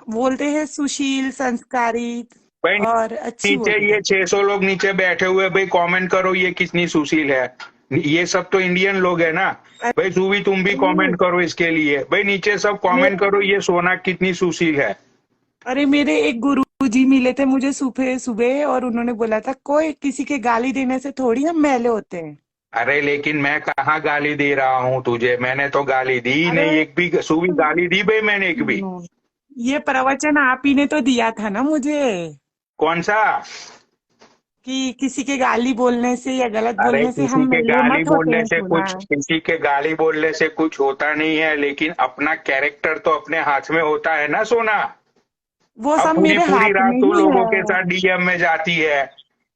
बोलते हैं सुशील, संस्कारी भाई और अच्छी नीचे बोलते ये थे। 600 लोग नीचे बैठे हुए, भाई कमेंट करो ये कितनी सुशील है। ये सब तो इंडियन लोग है ना। भाई सुवी तुम भी अरे कमेंट करो इसके लिए, भाई नीचे सब कमेंट मेरे करो ये सोना कितनी सुशील है। अरे मेरे एक गुरुजी मिले थे मुझे सुबह सुबह, और उन्होंने बोला था कोई किसी के गाली देने से थोड़ी हम मैले होते हैं। अरे लेकिन मैं कहाँ गाली दे रहा हूँ तुझे, मैंने तो गाली दी ही अरे नहीं, एक भी सुवी गाली दी भाई मैंने एक भी? सुनो, ये प्रवचन आप ही ने तो दिया था ना मुझे, कौन सा? कि किसी के गाली बोलने से या गलत अरे बोलने से किसी हम के मैले गाली मत होते बोलने हैं, से सुना कुछ, है। किसी के गाली बोलने से कुछ होता नहीं है, लेकिन अपना कैरेक्टर तो अपने हाथ में होता है ना सोना। वो अब सब पूरी मेरे पूरी हाथ रात में तू ही लोगों के है। साथ डीएम में जाती है,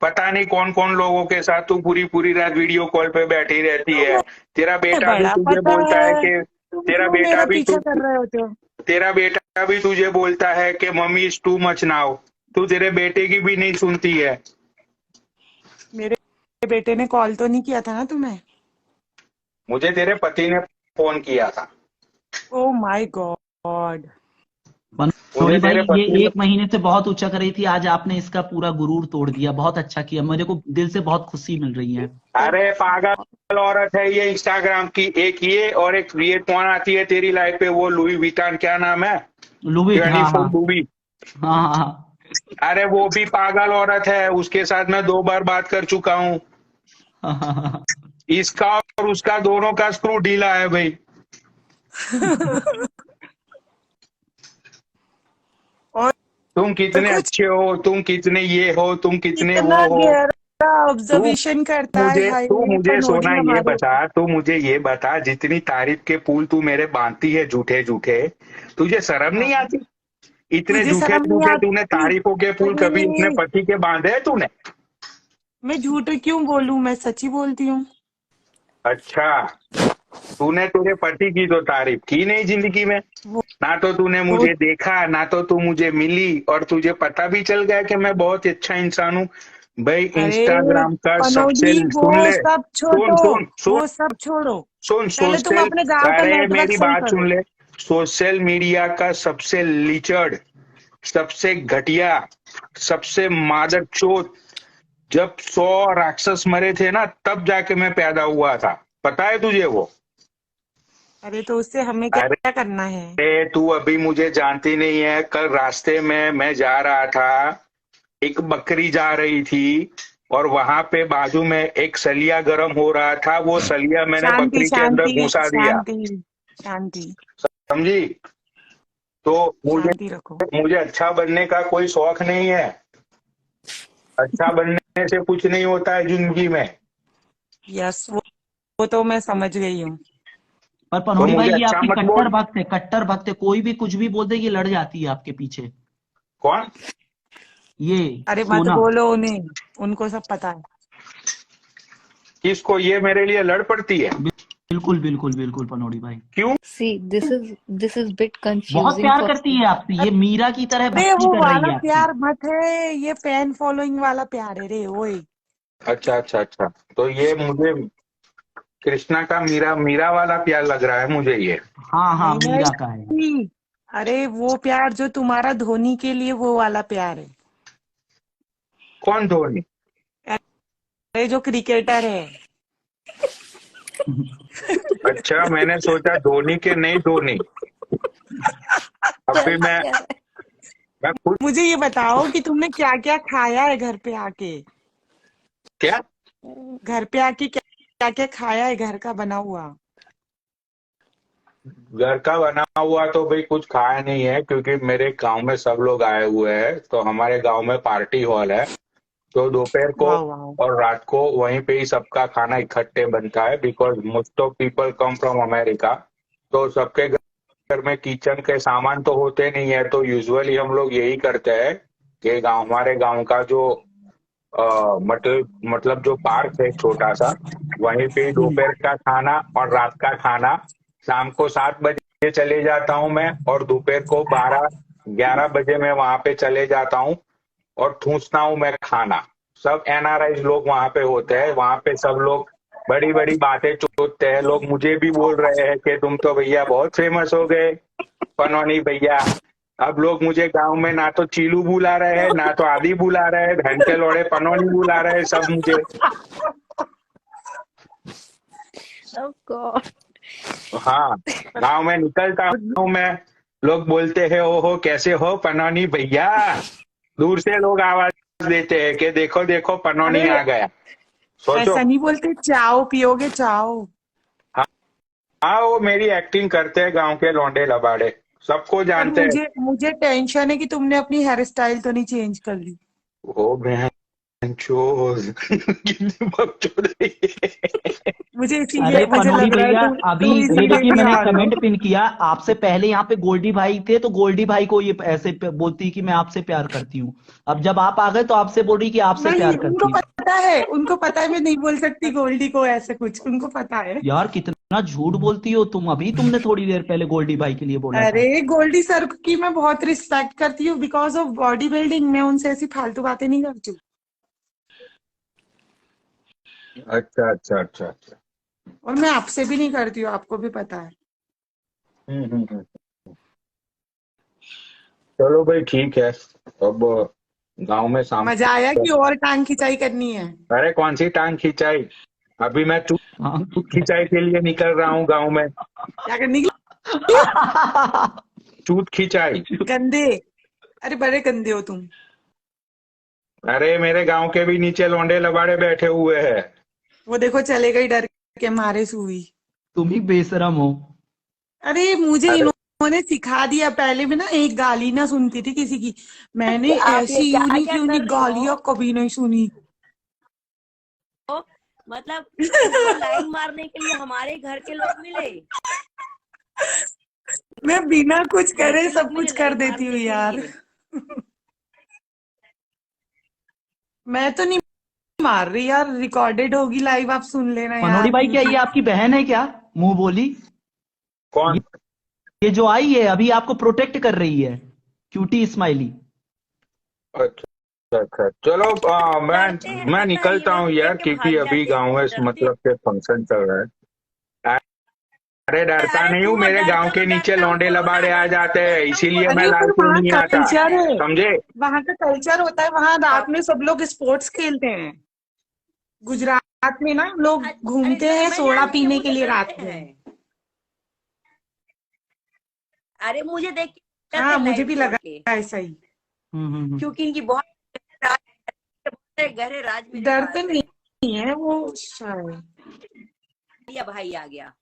पता नहीं कौन कौन लोगों के साथ तू पूरी पूरी रात वीडियो कॉल पे बैठी रहती है। तेरा तुम्हें बेटा भी बड़ा तुझे पता बोलता है है, कि तुम तेरा क्यों बेटा मेरा भी पीछा तू कर रहे होते हो। तेरा बेटा भी तुझे बोलता है कि mummy is too much now. तू तेरे बेटे की भी नहीं सुनती है। मेरे बेटे ने कॉल तो नहीं किया था ना तुम्हें? मुझे तेरे पति ने फोन किया था। Oh my God. मुझे मनोड़ी भाई, तेरे ये पति ने, 1 महीने से बहुत ऊंचा कर रही थी, आज आपने इसका पूरा गुरूर तोड़ दिया। बहुत अच्छा किया, मेरे को दिल से बहुत खुशी मिल रही है। अरे पागल औरत है ये इंस्टाग्राम की, एक ये और एक ये कौन आती है तेरी लाइफ पे, वो लुई विटान क्या नाम है, लुबिक, हाँ 24 हाँ। लुई। हाँ हाँ अरे वो भी पागल औरत है, उसके साथ मैं 2 बार बात कर चुका हूँ। हाँ। इसका और उसका दोनों का स्क्रू ढीला है भाई। और तुम कितने कुछ अच्छे हो, तुम कितने ये हो, तुम कितने इतना वो हो। गहरा तू ऑब्जर्वेशन करता है, मुझे हाय तू मुझे पनौडी सोना ये हमारे बता, ऊपर। तू मुझे ये बता, जितनी तारीफ के पुल तू मेरे बांधती है झूठे झूठे, तुझे शर्म नहीं हाँ, आती? इतने तुझे झूठे शर्म नहीं झूठे तूने आती? तारीफों के पुल कभी अपने अरे पति के बांधे है तूने? मैं झूठ क्यों बोलूं, मैं सच ही बोलती हूँ। अच्छा, तूने तेरे पति की तो तारीफ की नहीं जिंदगी में। वो ना तो तूने वो मुझे देखा, ना तो तू मुझे मिली, और तुझे पता भी चल गया कि मैं बहुत अच्छा इंसान हूँ। भाई अरे इंस्टाग्राम का सबसे, पनौडी वो सुन ले, सब सुन छोड़ो, सुन सुन वो सब छोड़ो। सुन पहले तुम सोशल, अपने गांव का अरे नेटवर्क मेरी सही बात करो। सुन ले। सोशल मीडिया का सबसे लिचड़, सबसे घटिया, सबसे मादक चोत, जब 100 राक्षस मरे थे ना, तब जाके मैं पैदा हुआ था। पता है तुझे वो? अरे तो उससे हमें क्या क्या करना है? अरे तू अभी मुझे जानती नहीं है, कल रास्ते में मैं जा रहा था, एक बकरी जा रही थी, और वहां पे बाजू में एक सलिया गरम हो रहा था, वो सलिया मैंने शांति बकरी के अंदर शांति घुसा दिया। शांति शांति। समझी? तो मुझे शांति रखो। मुझे अच्छा बनने का कोई शौक नहीं है। अच्छा बनने से कुछ नहीं होता है जिंदगी में। यस, वो तो मैं समझ गई हूँ। पर तो पनोड़ी भाई, मुझे ये अच्छा आपकी मत कट्टर बोल। भक्त है, कट्टर भक्त है। कोई भी कुछ भी बोल दे, ये लड़ जाती है आपके पीछे। कौन? ये अरे मत सोना। बोलो उन्हें, उनको सब पता है। किसको? ये मेरे लिए लड़ पड़ती है? बिल्कुल बिल्कुल बिल्कुल पनोड़ी भाई। क्यों? See, this is bit बहुत confusing प्यार for करती me. है आपसे, ये मीरा की तरह अरे भक्ति वो कर रही वाला है आपकी। प्यार मत है, ये फैन फॉलोइंग वाला प्यार है रे ओए। अच्छा अच्छा अच्छा, तो ये मुझे कृष्णा का मीरा मीरा वाला प्यार लग रहा है मुझे ये। हाँ हाँ, नहीं मीरा का है। नहीं, अरे वो प्यार जो तुम्हारा धोनी के लिए, वो वाला प्यार है। कौन धोनी? अरे जो क्रिकेटर है। अच्छा, मैंने सोचा धोनी के नहीं, धोनी। अभी मैं खुद। मुझे ये बताओ कि तुमने क्या क्या खाया है घर पे आके। क्या? घर पे आके क्या क्या खाया है घर का बना हुआ? घर का बना हुआ तो भाई कुछ खाया नहीं है, क्योंकि मेरे गांव में सब लोग आए हुए हैं, तो हमारे गांव में पार्टी हॉल है, तो दोपहर को वाह वाह। और रात को वहीं पे ही सबका खाना इकट्ठे बनता है, because most of people come from America. तो सबके घर में किचन के सामान तो होते नहीं है, तो यूजुअली हम लोग यही करते हैं कि हमारे गांव का जो मतलब जो पार्क है छोटा सा, वहीं पे ही दोपहर का खाना और रात का खाना, शाम को 7 बजे चले जाता हूँ मैं, और दोपहर को 12-11 बजे मैं वहां पे चले जाता हूँ, और ठूसता हूँ मैं खाना। सब एनआरआई लोग वहां पे होते हैं, वहां पे सब लोग बड़ी बड़ी बातें चोदते हैं। लोग मुझे भी बोल रहे हैं कि तुम तो भैया बहुत फेमस हो गए, पनौनी भैया। अब लोग मुझे गांव में ना तो चीलू बुला रहे हैं, ना तो आदि बुला रहे हैं, धन के लोड़े पनौनी बुला रहे हैं, सब मुझे। Oh God. हाँ, गांव में निकलता हूँ मैं, लोग बोलते हैं ओहो कैसे हो पनौनी भैया। दूर से लोग आवाज देते हैं कि देखो देखो पनौनी अरे आ गया। सोचो। ऐसा नहीं बोलते, चाओ पियोगे चाओ? हाँ, वो मेरी एक्टिंग करते हैं गांव के लौंडे लबाड़े, सबको पर जानते हैं। मुझे मुझे टेंशन है कि तुमने अपनी हेयर स्टाइल तो नहीं चेंज कर ली। ओ बहन चोद कितनी बकचोद है ये। मुझे अरे इसीलिए मुझे पनौड़ी लग रहा है भैया, अभी तुम ये इसीलिए देखिए भी मैंने आ रहे कमेंट हो। पिन किया, आपसे पहले यहाँ पे गोल्डी भाई थे तो गोल्डी भाई को ये ऐसे बोलती कि मैं आपसे प्यार करती हूँ। अब जब आप आ गए तो आपसे बोल रही कि आपसे नहीं, प्यार उनको करती हूँ। पता है, उनको पता है मैं नहीं बोल सकती गोल्डी को ऐसे कुछ, उनको पता है। यार कितना झूठ बोलती हो तुम, अभी तुमने थोड़ी देर पहले गोल्डी भाई के लिए बोला था। अरे गोल्डी सर की मैं बहुत रिस्पेक्ट करती हूँ बिकॉज ऑफ बॉडी बिल्डिंग। मैं उनसे ऐसी फालतू बातें नहीं करती हूँ। अच्छा अच्छा अच्छा अच्छा। और मैं आपसे भी नहीं करती हूँ, आपको भी पता है। हम्म। चलो भाई ठीक है। अब गांव में शाम। मजा आया कि और टांग खिंचाई करनी है? अरे कौन सी टांग खिंचाई, अभी मैं हाँ चूत खिंचाई के लिए निकल रहा हूँ गांव में। क्या करने के लिए? चूत खिंचाई। गंदे, अरे बड़े गंदे हो तुम। अरे मेरे गांव के भी नीचे लौंडे लबाड़े बैठे हुए हैं। वो देखो चले गई डर के मारे सुई। तुम ही बेशरम हो। अरे मुझे अरे इन्होंने सिखा दिया। पहले मैं ना एक गाली ना सुनती थी किसी की, मैंने आप ये ऐसी क्या यूनिक क्या कर यूनिक रहे गालियां हो? कभी नहीं सुनी। मतलब तुमको लाइन मारने के लिए हमारे घर के लोग मिले, मैं बिना कुछ घर करे के लोग सब मिले कुछ कर लाइन देती हूँ मारने के यार। लिए। मैं तो नहीं मार रही यार, रिकॉर्डेड होगी लाइव, आप सुन लेना पनौड़ी यार भाई क्या मुझे। ये आपकी बहन है क्या, मुंह बोली? कौन? ये जो आई है अभी आपको प्रोटेक्ट कर रही है, क्यूटी स्माइली। अच्छा अच्छा, चलो डरते हैं मैं पता है, ये निकलता मेरे हूँ को देख यार, के क्योंकि भाग अभी जाते हैं, गांव में डरते मतलब के फंक्शन चल रहा है। अरे हैं। डरता अरे नहीं हूँ, तुम मेरे डरते गांव हो तो के नीचे डरता हूँ लौंडे बोलो ना, लबाड़े आ डरते हो तो जाते हैं, डरता हूँ इसीलिए बोलो मैं अरे ना। पर लाल क्यों वहाँ नहीं आता, कल्चर है, समझे? वहाँ का कल्चर होता है, वहाँ रात में सब लोग स्पोर्ट्स खेलते हैं। गुजरात में ना लोग अरे घूमते हैं मैं सोडा जानती हूँ, पीने के मुझे लिए रात डरते में। हैं। अरे मुझे देख के डरते हाँ हैं मुझे लाइव भी छोड़ लगा के, ऐसा ही। क्योंकि इनकी बहुत गहरे राज मेरे डर पास तो है। नहीं है वो शायद। या भाई आ गया।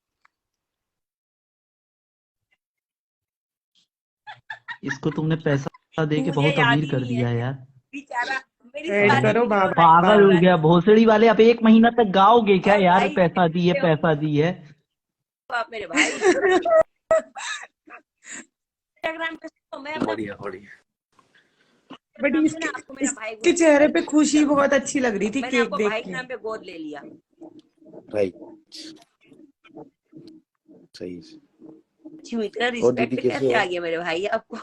इसको तुमने पैसा दे के मुझे बहुत याद अमीर ही कर नहीं दिया है यार। बेचारा, मेरी ऐड सारी करो वीडियो लाइव बाबा। कर पागल हो रहा गया भोसड़ी वाले, अब 1 महीना तक गाओगे क्या है। और यार, भाई पैसा दी है कैसे हो पैसा दी है। आप मेरे भाई? इंस्टाग्राम पे तो मैं अपना बढ़िया बढ़िया। बट नाम से इसके ना आपको मेरा भाई इसके घोषित चेहरे कर पे दिया। खुशी बहुत अच्छी लग रही थी मैंने केक आपको देख भाई के के। नाम पे गोद ले लिया। राइट, सही। क्यों इतना और दीदी रिस्पेक्ट कैसे कैसे हो? आ गया मेरे भाई आपको?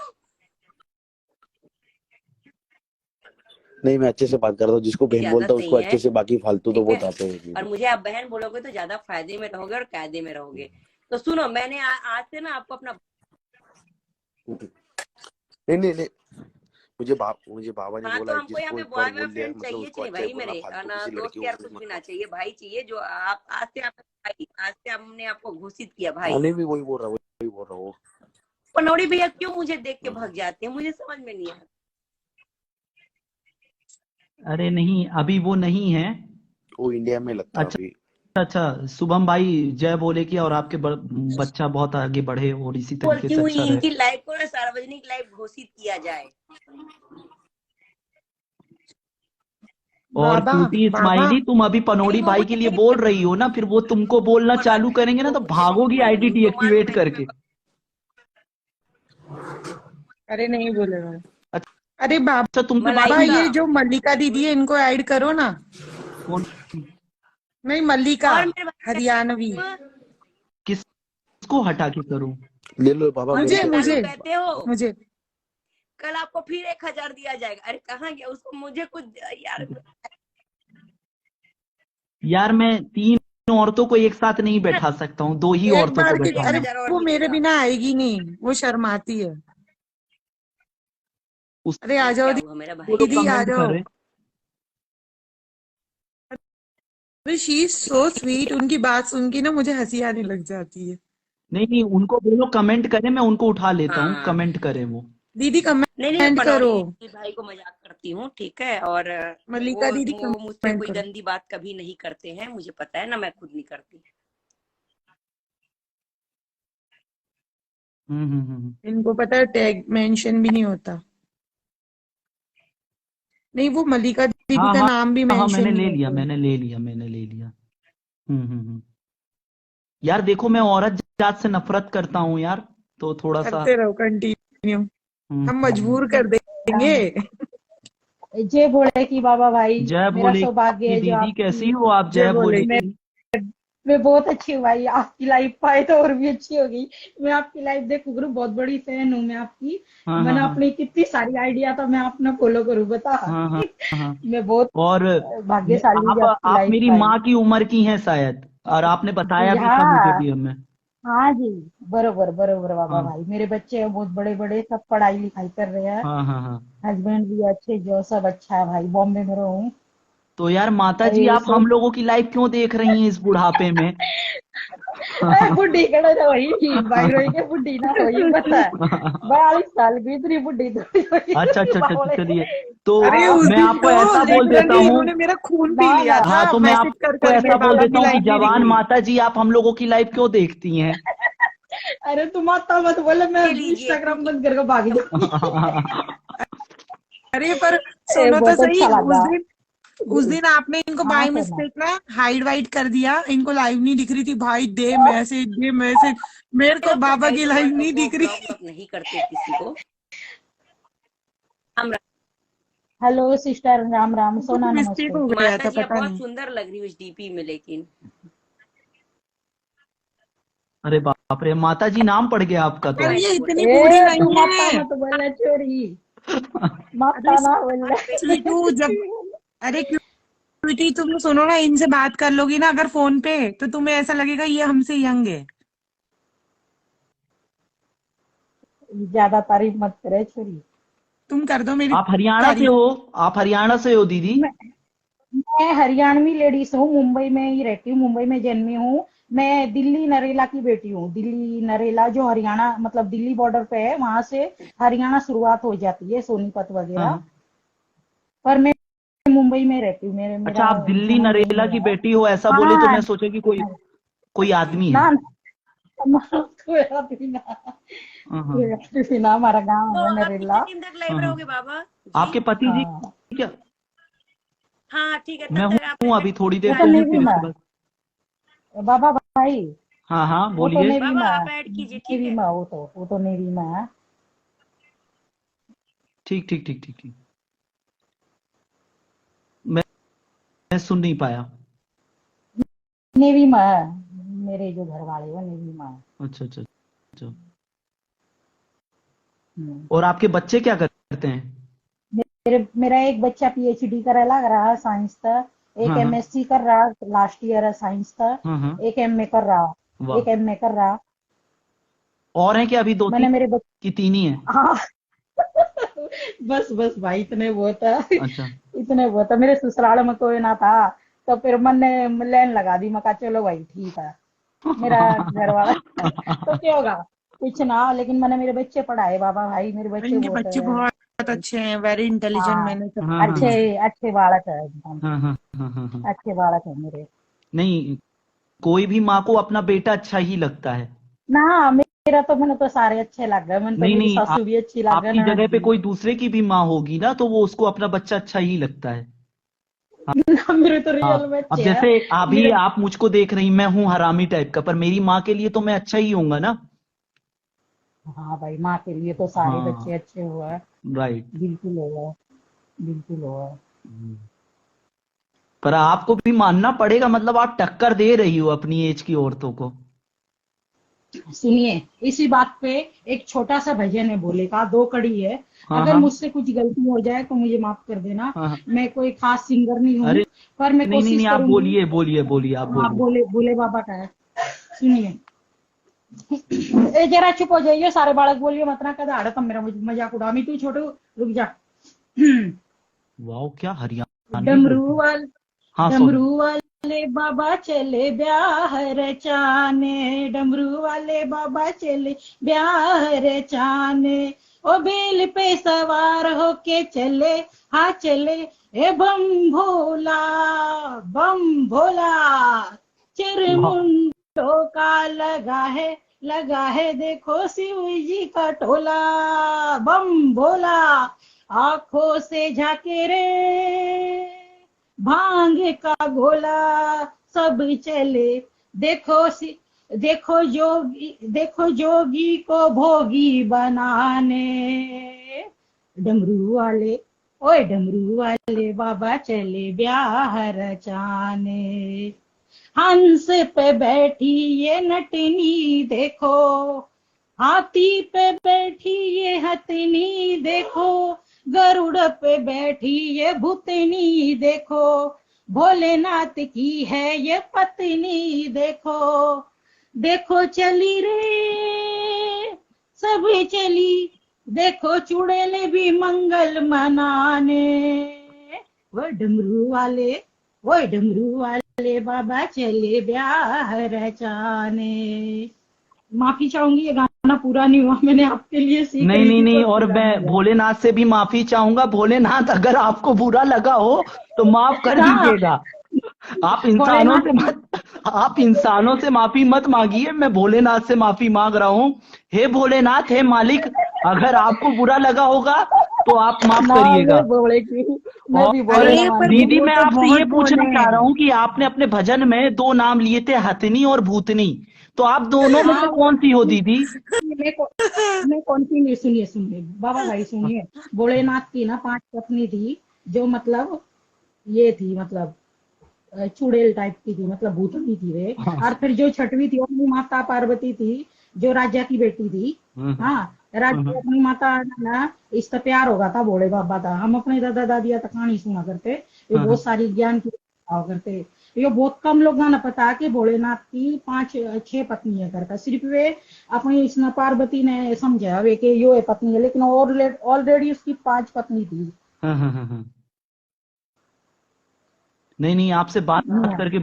नहीं, मैं अच्छे से बात करता हूँ, जिसको बहन ज्यादा बोलता हूँ उसको सही अच्छे है, से, बाकी फालतू तो ठीक है। बहुत आते हैं। और मुझे आप बहन बोलोगे तो ज्यादा फायदे में रहोगे और कायदे में रहोगे। तो सुनो, मैंने आज से ना आपको अपना नहीं नहीं नहीं, मुझे बाबा ने हाँ, बोला तो है, हमको यहाँ जिसको पे एक बॉय बार बॉय बोल दिया है, फ्रेंड मतलब चाहिए उसको चाहिए अच्छा ही भाई बोलना, मेरे, फालतू ना किसी दोस्त लड़के यार को कुछ मत भी ना करो। चाहिए, भाई चाहिए जो आप आज से आप भाई, आज से हमने आपको घोषित किया भाई। नहीं भी वही बोल रहा हूँ। पनौड़ी भैया क्यों मुझे देख के भाग जाते हैं, मुझे समझ में नहीं आता। अरे नहीं अभी वो नहीं है। वो इंडिया में लगता है अच्छा अभी। अच्छा, शुभम भाई जय बोले कि और आपके बच्चा बहुत आगे बढ़े और इसी तरीके बोलती से हूँ अच्छा रहे। इनकी लाइव को ना सार्वजनिक लाइव घोषित किया जाए। और बाबा क्यूटी बाबा स्माइली, तुम अभी पनौड़ी लेकिन वो भाई के मुझे लिए देख के बोल रही हो ना, फिर वो तुमको बोलना बनाते चालू हैं, करेंगे ना वो तो मुझे देख के भागोगी आईडी बोलेंगे, उनको मालूम डीएक्टिवेट है कि मैं करके। अरे नहीं बोलेगा। अरे अच्छा तुमसे बात बाबा हुई? मलाइका ये जो मल्लिका दीदी है इनको ऐड करो ना। कौन? नहीं मल्लिका, और मेरे भाई हरियाणवी। किसको हटा के करूं? ले लो बाबा, मेरे मुझे को श्रद्धालु मुझे कहते हो, मुझे कल आपको फिर 1000 दिया जाएगा। अरे कहाँ गया उसको, मुझे कुछ यार। यार मैं 3 औरतों को एक साथ नहीं बैठा सकता हूँ, 2 ही एक औरतों को बार के, फिर अरे बैठाऊंगा। 1000 और वो मेरे मिलेगा। बिना आएगी नहीं, वो शर्माती है। अरे आ जाओ क्या हुआ मेरा वो भाई? लोग दीदी, आ कमेंट जाओ। कर रहे। अरे शी इज सो स्वीट, उनकी बात सुन के ना मुझे हंसी आने लग जाती है। नहीं नहीं, उनको बोलो कमेंट करें, मैं उनको उठा लेता हूँ, हाँ, कमेंट करें वो। दीदी नहीं नहीं, मैं कमेंट करो। पनौरी भाई को मजाक करती हूँ, ठीक है। और वो मल्लिका दीदी वो मुझसे कमेंट कोई करो। गंदी बात कभी नहीं करते हैं, मुझे पता है ना, मैं खुद नहीं करती। इनको पता है टैग मेंशन भी नहीं होता। नहीं, वो मल्लिका दीदी हाँ का हाँ नाम भी हाँ, मैंने मेंशन नहीं ले लिया, होता। मैंने ले लिया, मैंने ले लिया। हम्म। यार देखो, मैं औरत जात से नफरत करता हूँ यार, तो थोड़ा सा। करते रहो कंटिन्यू, हम हम्म। मजबूर कर देंगे। जय भोले की बाबा भाई। जय मेरा भोले सौभाग्य की है जो दीदी, कैसी आपकी हो आप? जय जय बोले। भोले मैं की। मैं बहुत अच्छी हूँ भाई। आपकी लाइफ पाए तो और भी अच्छी होगी। मैं आपकी लाइफ देखू करूँ, बहुत बड़ी फैन हूँ मैं आपकी। हाँ हाँ मैंने हाँ अपनी कितनी सारी आइडिया तो मैं अपना फॉलो करूँ, बता। हाँ हाँ हाँ। मैं बहुत और भाग्यशाली हूँ जो आपकी आप लाइफ मेरी पाई। माँ की उम्र की हैं शायद, और आपने बताया जी भी था मुझे हाँ। भी हमें। हाँ जी। बरोबर बरोबर बाबा हाँ भाई, मेरे बच्चे हैं बहुत बड़े बड़े, सब पढ़ाई लिखाई कर रहे हैं। हाँ हाँ हाँ। हस्बैंड भी अच्छे, जो सब अच्छा है भाई, बॉम्बे में रहूँ। तो यार माता जी, ये आप हम सब लोगों की लाइफ क्यों देख रही हैं इस बुढ़ापे में? बुढ़ी कड़ो तो वही भाई रोई के बुढ़ी ना होई, पता है। 42 साल की इतनी बुढ़ी थोड़ी अच्छा होई अच्छा अच्छा, बावले। चलिए। तो अरे हाँ। उस मैं दिन आपको तो ऐसा बोल देता लिटरली हूँ। इन्होंने मेरा खून ना पी लिया ना। था हाँ, तो मैं मैसेज कर आपको ऐसा करके, बोल बाबा देता की हूँ कि लाइफ नहीं दिख जवान रही। माता जी, आप हम लोगों की लाइफ क्यों देखती हैं? अरे तुम आता मत बोले, मैं ले लीजिए इंस्टाग्राम क्योंकि बंद करके भाग जाऊंगी। अरे पर ए, सुनो तो बहुत सही, अच्छा उस लगा। दिन उस दिन आपने इनको हाँ बाय करना। मिस्टेक ना हाइड वाइड कर दिया, इनको लाइव नहीं दिख रही थी भाई, दे मैसेज, मेरे को लोग तो बाबा की हाइड लाइव नहीं वो दिख ब्लॉक रही। व्लॉक नहीं करते किसी को। हम हेलो सिस्टर, राम राम, कुछ सोना मिस्टेक नमस्ते। हो गया माता था, जी आप पता बहुत नहीं। सुंदर लग रही हो इस डीपी में, लेकिन अरे बाप रे, माता जी नाम पड़ गया आपका तो। पर ये ऐसे बोल इतनी बूढ़ी ए तू नहीं माता है। मत बोले चोरी। अरे माता ना बोले। स्वीटू, जब अरे क्यूटी, तुम सुनो ना, इनसे बात कर लोगी ना अगर फोन पे, तो तुम्हें ऐसा लगेगा ये हमसे यंग है। ज्यादा तारीफ मत करे छोरी। तुम कर दो मेरी आप हरियाणा से तारीफ। हो? आप हरियाणा से हो दीदी? मैं मैं हरियाणवी लेडीज हूँ, मुंबई में ही रहती हूँ, मुंबई में जन्मी हूँ। मैं दिल्ली नरेला की बेटी हूँ। दिल्ली नरेला जो हरियाणा मतलब दिल्ली बॉर्डर पे है, वहां से हरियाणा शुरुआत हो जाती है, सोनीपत हाँ वगैरह। हाँ। पर मैं मुंबई में रहती हूँ, मेरे अच्छा, मेरा आप दिल्ली जन्म यही नरेला की हुआ है। बेटी हो, ऐसा बोले तो हाँ। मैं सोचा कि कोई कोई आदमी है। ना ना, कोई आदमी ना, हाँ हाँ कोई आदमी ना, हमारा गाँव तो है आप कितने नरेला। दिन तक लाइव हाँ हाँ। रहोगे बाबा जी? आपके पति जी हाँ। क्या? हाँ ठीक है, मैं तब तक आप हूँ अभी, थोड़ी वो देर तो तो हूँ, नेवी फिर में इसके बाद। है। बाबा भाई, हाँ हाँ, वो तो बोलिए। नेवी बाबा में है। आप ऐड कीजिए, ठीक नेवी है। में, वो तो नेवी में है। ठीक ठीक ठीक ठीक ठीक। मैं मैं सुन नहीं पाया। नेवी में है। मेरे जो घर वाले वो नेवी में है। अच्छा अच्छा अच्छा। हम्म। और आपके बच्चे क्या करते हैं? मेरा एक बच्चा पीएचडी करे लग रहा है साइंस का। एक हाँ हाँ एमएससी कर रहा, लास्ट ईयर है साइंस का। हाँ हाँ। एक एमए कर रहा। वाह। एक एमए कर रहा। और हैं क्या अभी दो मैंने तीन, मेरे बच्चे। कि तीन ही है? हाँ। बस बस भाई, इतने बहुत है। अच्छा। इतने बहुत है, मेरे ससुराल में कोई ना था। तो फिर मैंने लाइन लगा दी, मैं कहा चलो भाई ठीक है। मेरा घर वाला तो क्या होगा, कुछ ना, लेकिन मैंने मेरे बच्चे पढ़ाए बाबा भाई, मेरे बच्चे इनके बहुत बच्चे बहुत अच्छे हैं, वेरी इंटेलिजेंट, हाँ, मैंने सब हाँ हाँ पढ़ा अच्छे है। अच्छे बालक है एकदम। हाँ हाँ हाँ हाँ हाँ। अच्छे बालक है मेरे। नहीं, कोई भी माँ को अपना बेटा अच्छा ही लगता है। ना मेरा तो, मैंने तो सारे अच्छे लग गए, मैंने तो नहीं मेरी नहीं, सासू भी अच्छी लग गई आपकी ना जगह पे जी। कोई दूसरे की भी माँ होगी ना, तो वो उसको अपना बच्चा अच्छा ही लगता है। ना मेरे तो रियल हाँ, में अब अच्छे है। जैसे अभी मेरे आप मुझको देख रही, मैं हूँ हरामी टाइप का, पर मेरी माँ के लिए तो मैं अच्छा ही होऊंगा ना। हाँ भाई, माँ के लिए तो सारे बच्चे हाँ। अच्छे हुआ है। राइट। बिल्कुल हुआ। बिल्कुल हुआ। पर आपको भी मानना पड़ेगा, मतलब आप टक्कर दे रही हो अपनी एज की औरतों को। सुनिए, इसी बात पे एक छोटा सा भजन है भोले का, 2 कड़ी है। हाँ अगर हाँ मुझसे कुछ गलती हो जाए तो मुझे माफ कर देना। हाँ हाँ। मैं कोई खास सिंगर नहीं हूँ, अरे पर मैं नहीं नहीं कोशिश नहीं, आप करूंगी। बोलिए बोलिए बोलिए, आप हाँ, बोलिए। भोले भोले बाबा का है। सुनिए। ए जरा चुप हो जाइए, सारे बालक बोलिए मत ना कदा तब मेरा मजाक उड़ा। मी तू छोटू रुक जा। वाह, क्या हरियाणवी डमरू बोलती है। वाल हाँ सॉरी। डमरू वाले बाबा चले ब्याह रचाने, डमरू वाले बाबा चले ब्याह रचाने, ओ बेल पे सवार होके चले, हाँ चले, ए बम भोला, बम भोला, वाह, चिरमुंडों का लगा है देखो शिव जी का टोला, बम भोला, आंखों से झाके रे भांग का गोला, सब चले, देखो देखो जोगी को भोगी बनाने, डमरू वाले, ओए डमरू वाले बाबा चले ब्याह रचाने, हंस पे बैठी ये नटनी देखो, हाथी पे बैठी ये हथनी देखो, गरुड़ पे बैठी ये भूतनी देखो, भोलेनाथ की है ये पत्नी देखो, देखो चली रे सभी चली, देखो चुड़ैल भी मंगल मनाने, वो डमरू वाले, वो डमरू वाले बाबा चले ब्याह रचाने। माफी चाहूंगी, ये गाना पूरा नहीं हुआ, मैंने आपके लिए सीख नहीं रही नहीं थी नहीं, तो और पूरा मैं नहीं हुआ। भोलेनाथ से भी माफी चाहूंगा। भोलेनाथ, अगर आपको बुरा लगा हो तो माफ कर हाँ, दीजिएगा। भोलेनाथ आप इंसानों से माफी मत मांगिए, मैं भोलेनाथ से माफी मांग रहा हूँ। हे भोलेनाथ, हे मालिक, अगर आपको बुरा लगा होगा तो आप माफ ना, करिएगा। मैं भी और बोले अरे ना पर मानती दीदी, हूँ। वो मैं तो आपसे बहुत ये पूछना बोले चाह रहा हैं। हूँ कि आपने अपने भजन में 2 नाम लिए थे, हथनी और भूतनी, तो आप दोनों में से हाँ, कौन सी हो दीदी? मैं कौन सी नहीं, सुनिए बाबा भाई सुनिए। भोलेनाथ की ना 5 पत्नी थी, जो मतलब ये थी, मतलब चुड़ैल टाइप की थी, मतलब भूतनी थी वे। हाँ। और फिर जो छठवीं थी अपनी माता पार्वती थी, जो राजा की बेटी थी। हाँ, राजा अपनी माता ना, इससे प्यार होगा था भोले बाबा था। हम अपने दादा दादिया तक कहानी सुना करते, ये बहुत सारी ज्ञान की हुआ करते। ये बहुत कम लोगों ने पता कि भोलेनाथ की 5-6 पत्नी है करता, सिर्फ वे अपनी इसने पार्वती ने समझा वे कि यो है पत्नी है, लेकिन ऑलरेडी उसकी 5 पत्नी थी। हाँ, हाँ, हाँ, हाँ। नहीं नहीं, आपसे बात करके